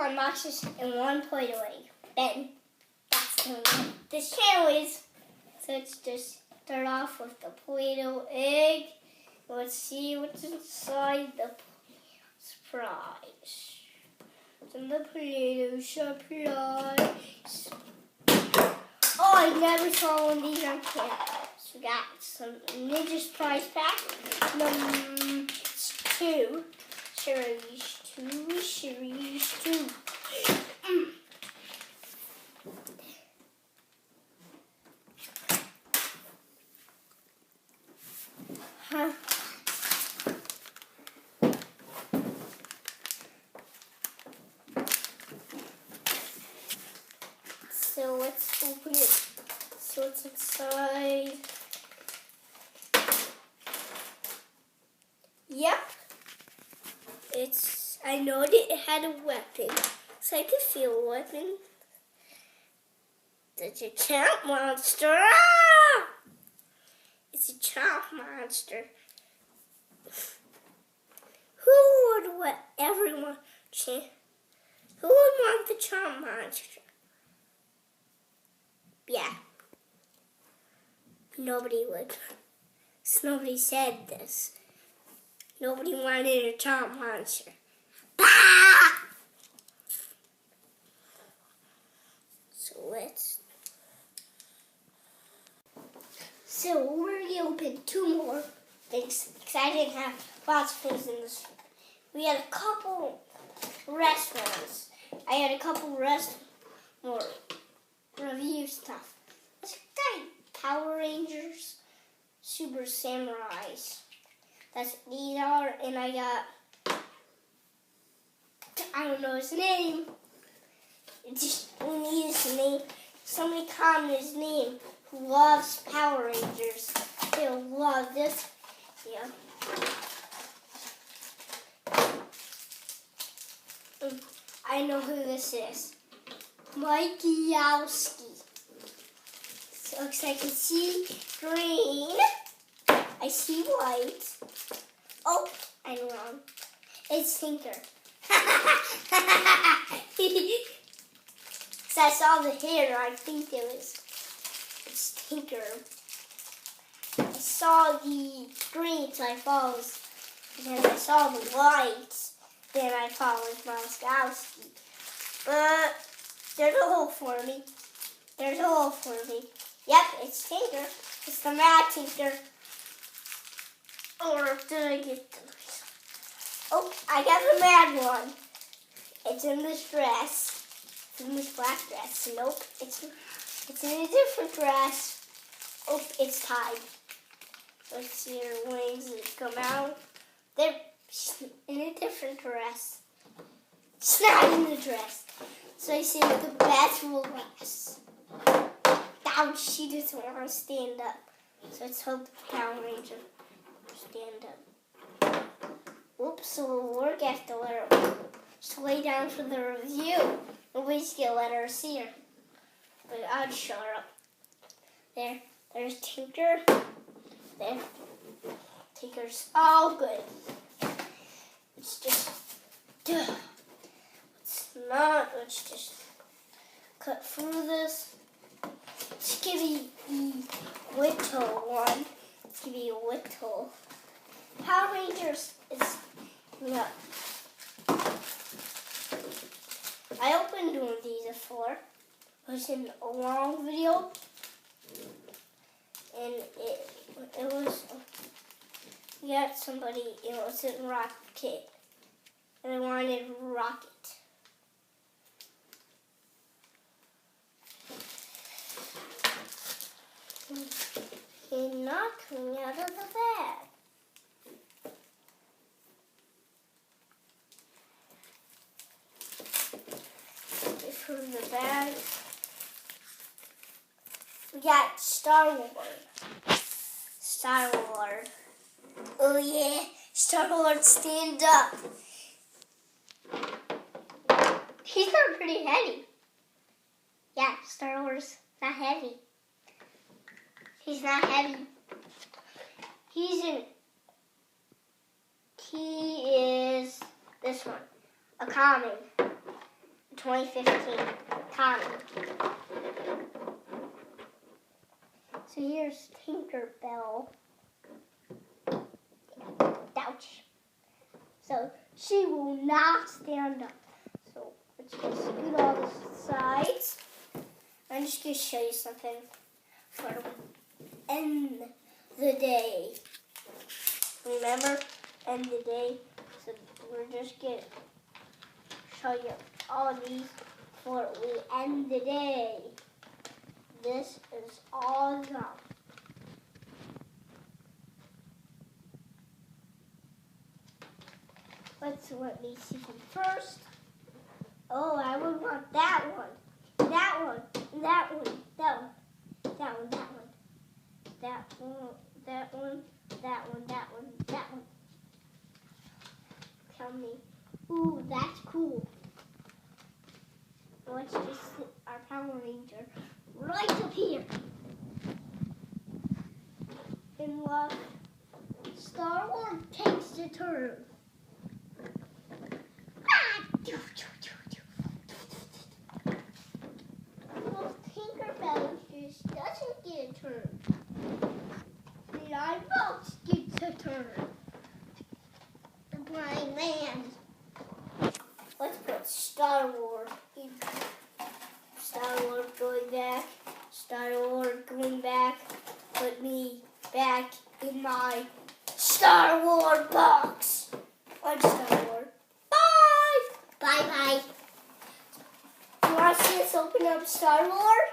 coupon boxes and 1 Play-Doh egg. Ben, that's what this channel is. So let's just start off with the Play-Doh egg. Let's see what's inside the surprise. It's in the Play-Doh surprise. Oh, I never saw one of these on camera. So we got some Ninja Surprise pack. It's 2. Series 2. Huh. So let's open it. So what's inside? Yep. I know that it had a weapon, so I could feel a weapon. It's a chomp monster. Ah! It's a chomp monster. Who would want the chomp monster? Yeah. Nobody would. Nobody said this. Nobody wanted a chomp monster. Ah! So we're going to open 2 more things because I didn't have lots of things in this. We had a couple restaurants. I had a couple more review stuff. Let's got Power Rangers, Super Samurais. That's what these are, and I got, I don't know his name. It just need his name. Somebody comment his name who loves Power Rangers. He'll love this. Yeah. I know who this is. Mikey Yowski. So I can see green. I see white. Oh, I'm wrong. It's Tinker. So I saw the hair, I think it's Tinker. I saw the green, so I followed. And then I saw the white, then I followed Moskowski. But there's a hole for me. Yep, it's Tinker. It's the Mad Tinker. Or did I get those? Oh, I got the mad one. It's in this dress. It's in this black dress. Nope, it's in a different dress. Oh, it's tied. Let's see her wings that come out. They're in a different dress. It's not in the dress. So I say the best will last. Ouch, she doesn't want to stand up. So let's hope the Power Ranger stand up. Whoops, so we'll work after let her just lay down for the review. Nobody's gonna let her see her. But I'll just show her up. There's Tinker. There. Tinker's all good. Let's just cut through this. Let's give you the Whittle one. Let's give you a Whittle. Power Rangers is, yeah. I opened one of these before. It was in a long video. And it was, we got somebody, it was in Rocket. And I wanted Rocket. He's not coming out of the bag. From the bag, we got Star Lord. Oh yeah, Star Lord, stand up. He's not pretty heavy. Yeah, Star Lord's not heavy. He's not heavy. He is this one, a common. 2015. Tommy. So here's Tinkerbell. Ouch. So she will not stand up. So let's just scoot all the sides. I'm just going to show you something for end the day. Remember, end the day. So we're just going to show you all these before we end the day. This is awesome. Let me see them first. Oh, I would want that one. That one. That one. That one. That one. That one. That one. That one. That one. That one. That one. Tell me. Ooh, that's cool. Let's just sit our Power Ranger right up here. And watch Star Wars takes a turn. Well, Tinkerbell just doesn't get a turn. The Eyebox gets a turn. The Blind Man. Let's put Star Wars in. Star Wars going back. Star Wars going back. Put me back in my Star Wars box. I'm Star Wars. Bye! Bye-bye. You want to see us open up Star Wars?